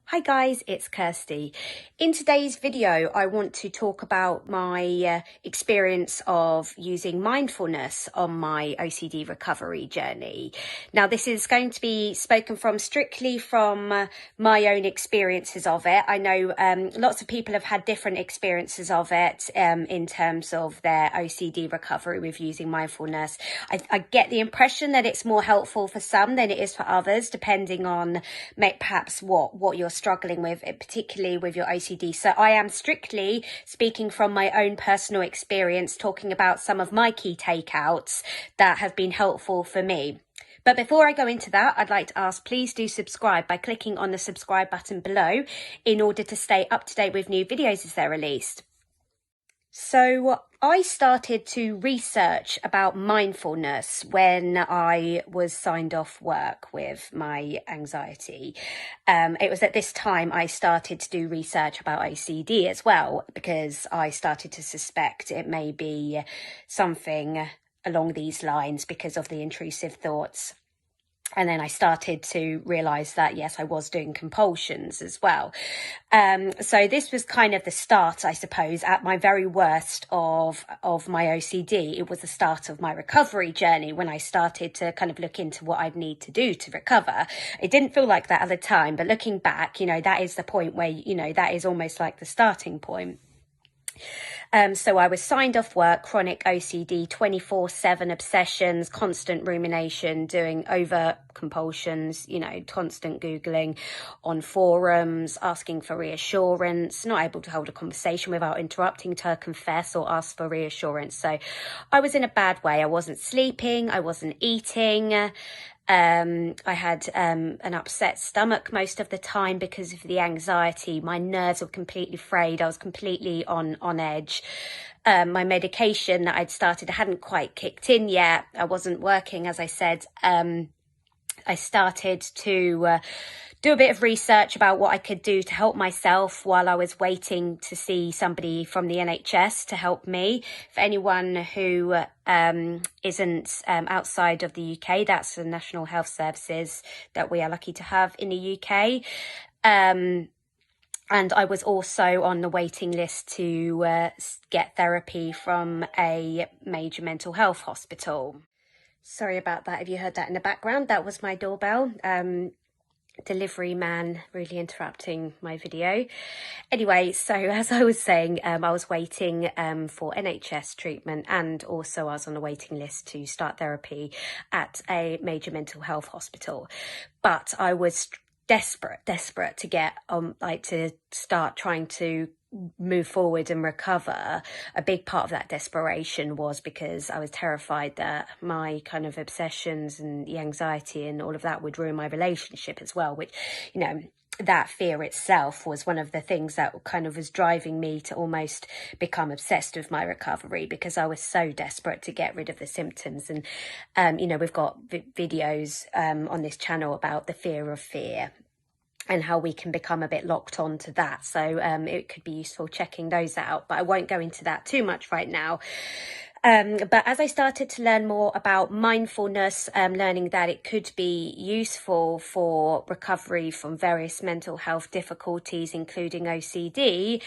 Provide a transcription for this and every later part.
Hi guys, it's Kirsty. In today's video, I want to talk about my experience of using mindfulness on my OCD recovery journey. Now, this is going to be spoken from strictly from my own experiences of it. I know lots of people have had different experiences of it in terms of their OCD recovery with using mindfulness. I get the impression that it's more helpful for some than it is for others, depending on perhaps what you're struggling with, particularly with your OCD. So I am strictly speaking from my own personal experience, talking about some of my key takeouts that have been helpful for me. But before I go into that, I'd like to ask, please do subscribe by clicking on the subscribe button below in order to stay up to date with new videos as they're released. So I started to research about mindfulness when I was signed off work with my anxiety. It was at this time I started to do research about OCD as well, because I started to suspect it may be something along these lines because of the intrusive thoughts. And then I started to realise that, yes, I was doing compulsions as well. So this was kind of the start, I suppose, at my very worst of my OCD. It was the start of my recovery journey when I started to kind of look into what I'd need to do to recover. It didn't feel like that at the time, but looking back, that is the point where, that is almost like the starting point. So I was signed off work, chronic OCD, 24/7 obsessions, constant rumination, doing over compulsions, constant Googling on forums, asking for reassurance, not able to hold a conversation without interrupting to confess or ask for reassurance. So I was in a bad way. I wasn't sleeping, I wasn't eating. I had an upset stomach most of the time because of the anxiety. My nerves were completely frayed. I was completely on edge. My medication that I'd started hadn't quite kicked in yet. I wasn't working, as I said. I started to do a bit of research about what I could do to help myself while I was waiting to see somebody from the NHS to help me. For anyone who isn't outside of the UK, that's the National Health Services that we are lucky to have in the UK. And I was also on the waiting list to get therapy from a major mental health hospital. Sorry about that if you heard that in the background. That was my doorbell. Delivery man really interrupting my video. Anyway, so as I was saying, I was waiting for NHS treatment, and also I was on the waiting list to start therapy at a major mental health hospital. But I was desperate to get to start trying to move forward and recover. A big part of that desperation was because I was terrified that my kind of obsessions and the anxiety and all of that would ruin my relationship as well, which, that fear itself was one of the things that kind of was driving me to almost become obsessed with my recovery, because I was so desperate to get rid of the symptoms. And, we've got videos on this channel about the fear of fear and how we can become a bit locked on to that. So it could be useful checking those out, but I won't go into that too much right now. But as I started to learn more about mindfulness, learning that it could be useful for recovery from various mental health difficulties, including OCD,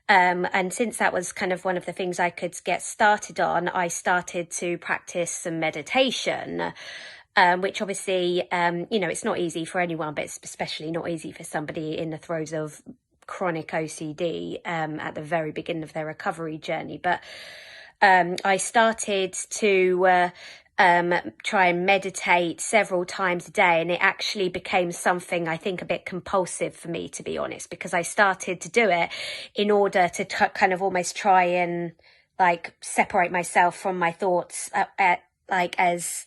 and since that was kind of one of the things I could get started on, I started to practice some meditation. Which obviously, it's not easy for anyone, but it's especially not easy for somebody in the throes of chronic OCD at the very beginning of their recovery journey. But I started to try and meditate several times a day, and it actually became something I think a bit compulsive for me, to be honest, because I started to do it in order to kind of almost try and separate myself from my thoughts as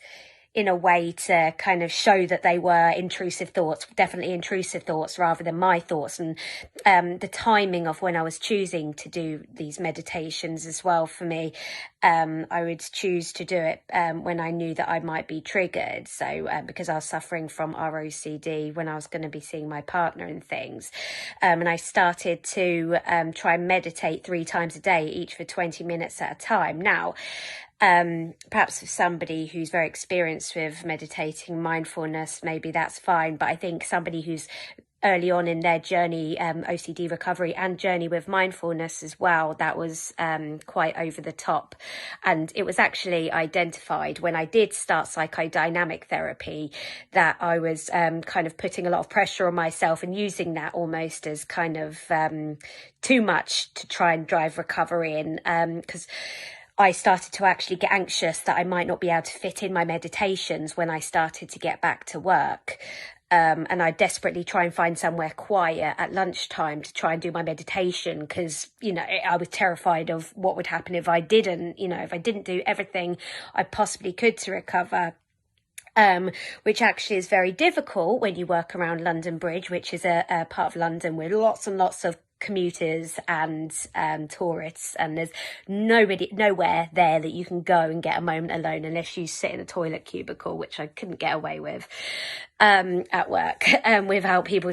in a way to kind of show that they were intrusive thoughts, definitely intrusive thoughts rather than my thoughts. And the timing of when I was choosing to do these meditations as well, for me, I would choose to do it when I knew that I might be triggered. So because I was suffering from ROCD when I was going to be seeing my partner and things. And I started to try and meditate 3 times a day, each for 20 minutes at a time. Now, perhaps for somebody who's very experienced with meditating, mindfulness, maybe that's fine. But I think somebody who's early on in their journey, OCD recovery and journey with mindfulness as well, that was quite over the top. And it was actually identified when I did start psychodynamic therapy that I was kind of putting a lot of pressure on myself and using that almost as kind of too much to try and drive recovery in, because I started to actually get anxious that I might not be able to fit in my meditations when I started to get back to work. And I desperately try and find somewhere quiet at lunchtime to try and do my meditation because, I was terrified of what would happen if I didn't, if I didn't do everything I possibly could to recover. Which actually is very difficult when you work around London Bridge, which is a part of London with lots and lots of commuters and tourists, and there's nowhere there that you can go and get a moment alone unless you sit in a toilet cubicle, which I couldn't get away with at work without people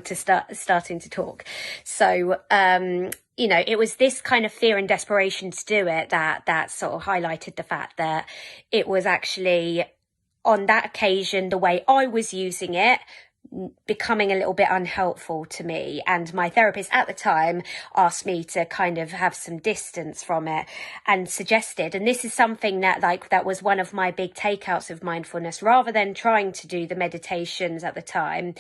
starting to talk. So it was this kind of fear and desperation to do it that sort of highlighted the fact that it was actually, on that occasion, the way I was using it, becoming a little bit unhelpful to me. And my therapist at the time asked me to kind of have some distance from it and suggested, and this is something that was one of my big takeouts of mindfulness, rather than trying to do the meditations at the time,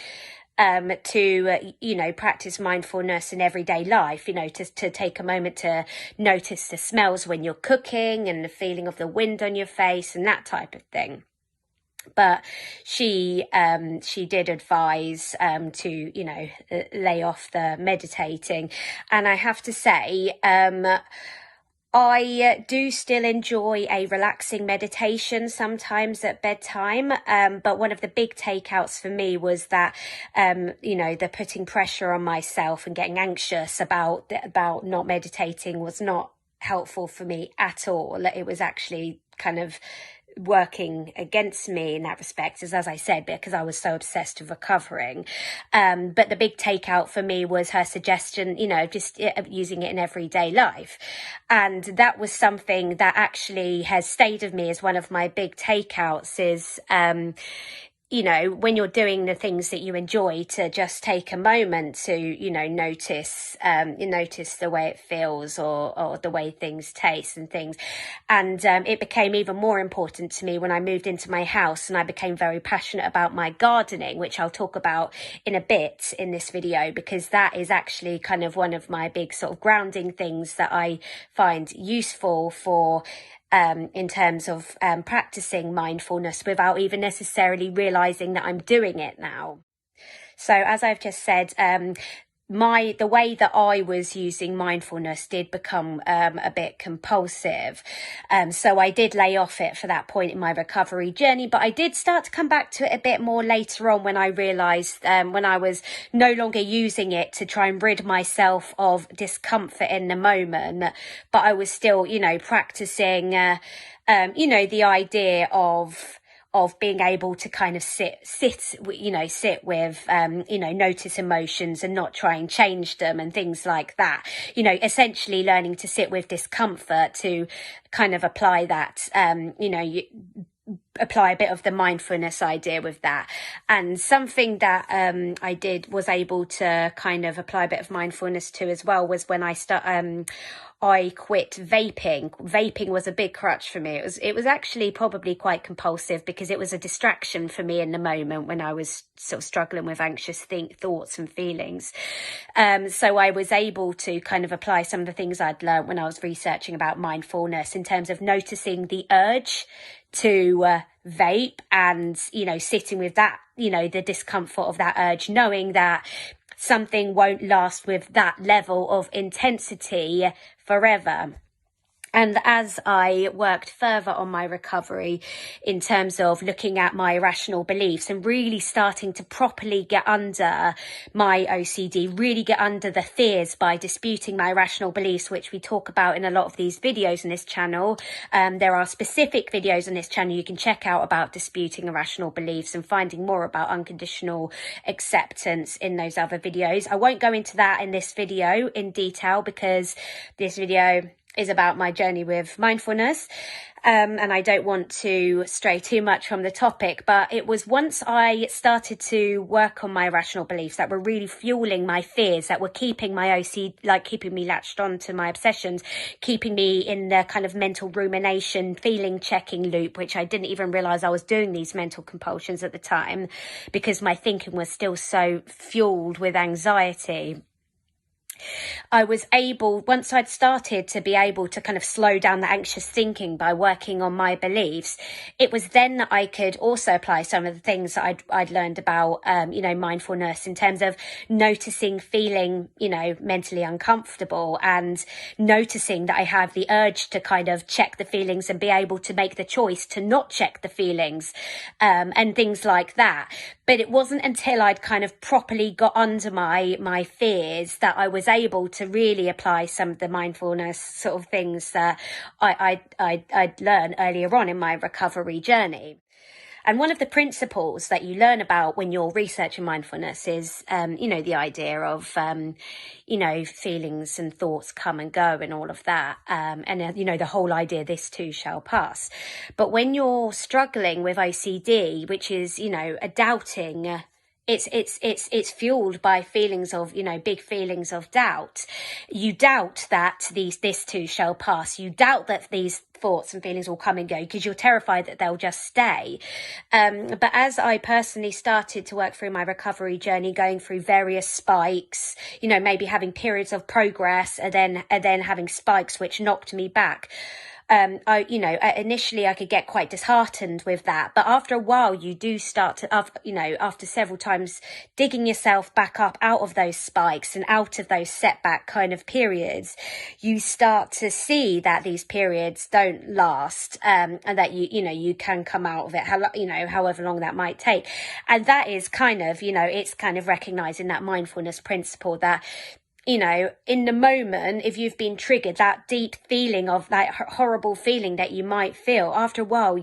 to practice mindfulness in everyday life, to take a moment to notice the smells when you're cooking and the feeling of the wind on your face and that type of thing. But she did advise to lay off the meditating, and I have to say I do still enjoy a relaxing meditation sometimes at bedtime, but one of the big takeouts for me was that the putting pressure on myself and getting anxious about not meditating was not helpful for me at all. It was actually kind of working against me in that respect, as I said, because I was so obsessed with recovering. But the big takeout for me was her suggestion, just using it in everyday life. And that was something that actually has stayed with me as one of my big takeouts is, when you're doing the things that you enjoy, to just take a moment to, notice the way it feels or the way things taste and things. And it became even more important to me when I moved into my house and I became very passionate about my gardening, which I'll talk about in a bit in this video, because that is actually kind of one of my big sort of grounding things that I find useful for in terms of practicing mindfulness without even necessarily realizing that I'm doing it now. So as I've just said, the way that I was using mindfulness did become a bit compulsive. So I did lay off it for that point in my recovery journey, but I did start to come back to it a bit more later on when I realized when I was no longer using it to try and rid myself of discomfort in the moment, but I was still, practicing, the idea of being able to kind of sit with, notice emotions and not try and change them and things like that. Essentially learning to sit with discomfort to kind of apply that, apply a bit of the mindfulness idea with that. And something that I was able to kind of apply a bit of mindfulness to as well was when I quit vaping. Vaping was a big crutch for me. It was actually probably quite compulsive because it was a distraction for me in the moment when I was sort of struggling with anxious thoughts and feelings. So I was able to kind of apply some of the things I'd learned when I was researching about mindfulness in terms of noticing the urge to vape and, sitting with that, the discomfort of that urge, knowing that something won't last with that level of intensity forever. And as I worked further on my recovery in terms of looking at my irrational beliefs and really starting to properly get under my OCD, really get under the fears by disputing my irrational beliefs, which we talk about in a lot of these videos on this channel. There are specific videos on this channel you can check out about disputing irrational beliefs and finding more about unconditional acceptance in those other videos. I won't go into that in this video in detail because this video is about my journey with mindfulness. And I don't want to stray too much from the topic, but it was once I started to work on my irrational beliefs that were really fueling my fears, that were keeping my OCD, like keeping me latched on to my obsessions, keeping me in the kind of mental rumination, feeling checking loop, which I didn't even realize I was doing these mental compulsions at the time because my thinking was still so fueled with anxiety. I was able, once I'd started to be able to kind of slow down the anxious thinking by working on my beliefs, it was then that I could also apply some of the things that I'd learned about, mindfulness in terms of noticing, feeling, mentally uncomfortable and noticing that I have the urge to kind of check the feelings and be able to make the choice to not check the feelings, and things like that. But it wasn't until I'd kind of properly got under my fears that I was able to really apply some of the mindfulness sort of things that I'd learned earlier on in my recovery journey. And one of the principles that you learn about when you're researching mindfulness is, the idea of, feelings and thoughts come and go and all of that. The whole idea, this too shall pass. But when you're struggling with OCD, which is, a doubting, it's fueled by feelings of, big feelings of doubt. You doubt that this too shall pass. You doubt that these thoughts and feelings will come and go because you're terrified that they'll just stay. But as I personally started to work through my recovery journey, going through various spikes, maybe having periods of progress and then having spikes which knocked me back. Initially I could get quite disheartened with that, but after a while you do start to, after several times digging yourself back up out of those spikes and out of those setback kind of periods, you start to see that these periods don't last, and that you can come out of it, however long that might take. And that is kind of, it's kind of recognizing that mindfulness principle that, in the moment, if you've been triggered, that deep feeling of that horrible feeling that you might feel, after a while,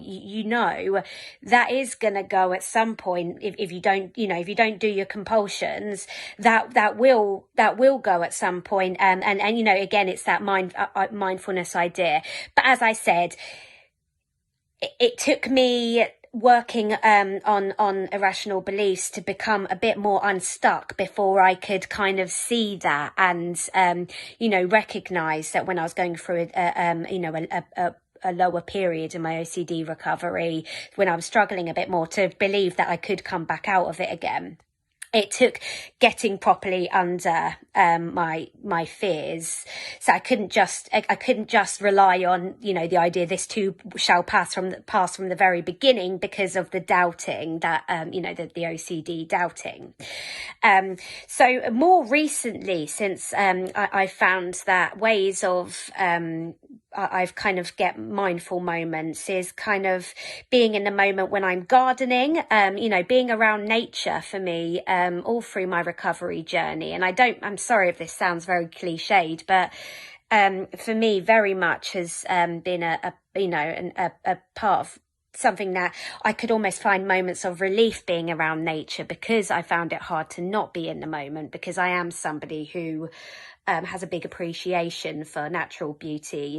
that is going to go at some point. If you don't, if you don't do your compulsions, that will go at some point. And again, it's that mindfulness idea. But as I said, it took me working on irrational beliefs to become a bit more unstuck before I could kind of see that and recognize that when I was going through a lower period in my OCD recovery, when I was struggling a bit more, to believe that I could come back out of it again. It took getting properly under my fears, so I couldn't just rely on the idea this too shall pass from the very beginning, because of the doubting that the OCD doubting. So more recently, since I found that ways of I've kind of get mindful moments is kind of being in the moment when I'm gardening, being around nature for me, all through my recovery journey. And I'm sorry if this sounds very cliched, but for me very much has been a part of something that I could almost find moments of relief being around nature, because I found it hard to not be in the moment, because I am somebody who has a big appreciation for natural beauty,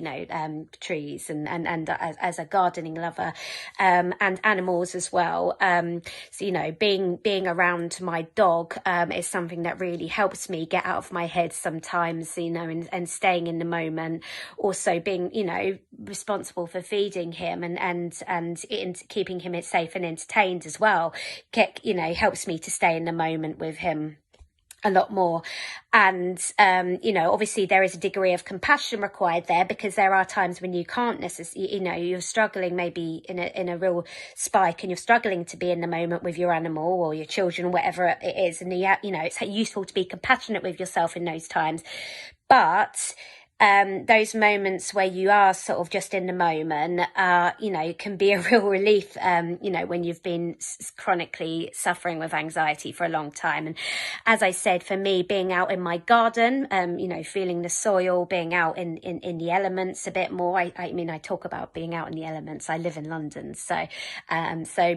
trees and as a gardening lover, and animals as well. So, being around my dog is something that really helps me get out of my head sometimes, and staying in the moment. Also being, responsible for feeding him and keeping him safe and entertained as well, helps me to stay in the moment with him a lot more. And obviously there is a degree of compassion required there, because there are times when you can't necessarily, you're struggling maybe in a real spike, and you're struggling to be in the moment with your animal or your children or whatever it is, and it's useful to be compassionate with yourself in those times. But those moments where you are sort of just in the moment, can be a real relief, when you've been chronically suffering with anxiety for a long time. And as I said, for me, being out in my garden, feeling the soil, being out in the elements a bit more. I talk about being out in the elements. I live in London, so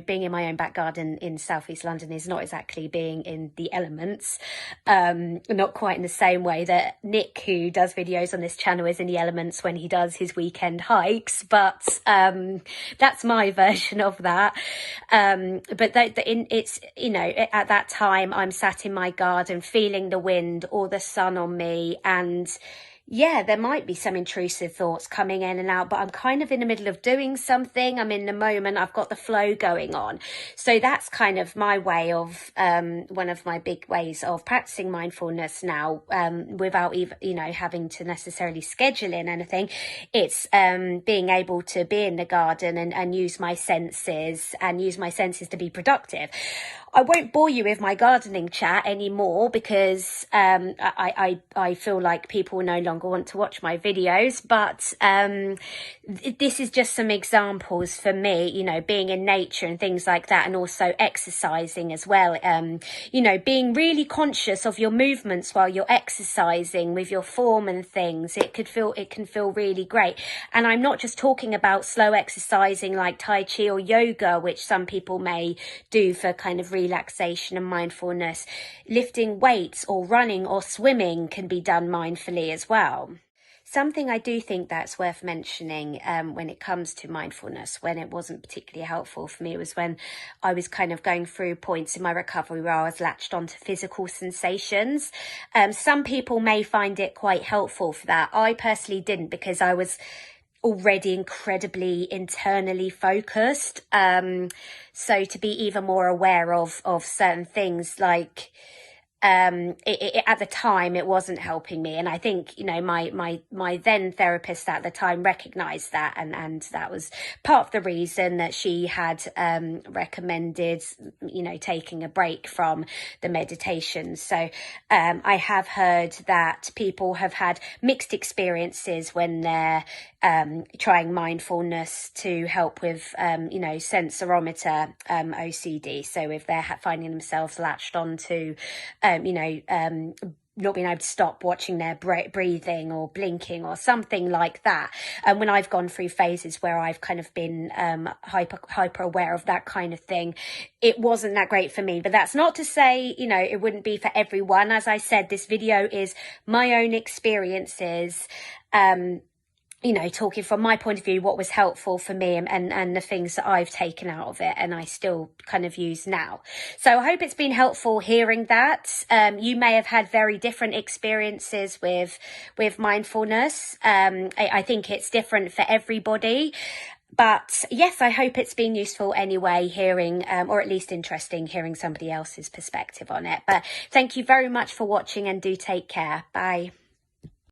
being in my own back garden in southeast London is not exactly being in the elements, not quite in the same way that Nick, who does videos on this this channel is in the elements when he does his weekend hikes, but that's my version of that. But it's, you know, at that time I'm sat in my garden feeling the wind or the sun on me, and yeah, there might be some intrusive thoughts coming in and out, but I'm kind of in the middle of doing something. I'm in the moment. I've got the flow going on. So that's kind of my way of, one of my big ways of practicing mindfulness now, without even, you know, having to necessarily schedule in anything. It's being able to be in the garden and use my senses to be productive. I won't bore you with my gardening chat anymore because I feel like people no longer want to watch my videos, but this is just some examples for me, you know, being in nature and things like that, and also exercising as well. You know, being really conscious of your movements while you're exercising with your form and things. It can feel really great. And I'm not just talking about slow exercising like Tai Chi or yoga, which some people may do for kind of relaxation and mindfulness. Lifting weights or running or swimming can be done mindfully as well. Something I do think that's worth mentioning when it comes to mindfulness, when it wasn't particularly helpful for me, was when I was kind of going through points in my recovery where I was latched onto physical sensations. Some people may find it quite helpful for that. I personally didn't, because I was already incredibly internally focused. So to be even more aware of certain things, like at the time it wasn't helping me, and I think, you know, my then therapist at the time recognized that, and that was part of the reason that she had recommended, you know, taking a break from the meditation. So I have heard that people have had mixed experiences when they're trying mindfulness to help with you know, sensorometer OCD. So if they're finding themselves latched onto you know, not being able to stop watching their breathing or blinking or something like that. And when I've gone through phases where I've kind of been hyper aware of that kind of thing, it wasn't that great for me. But that's not to say, you know, it wouldn't be for everyone. As I said, this video is my own experiences, you know, talking from my point of view, what was helpful for me, and the things that I've taken out of it and I still kind of use now. So I hope it's been helpful hearing that. You may have had very different experiences with mindfulness. I think it's different for everybody. But yes, I hope it's been useful anyway, hearing, or at least interesting, hearing somebody else's perspective on it. But thank you very much for watching, and do take care. Bye.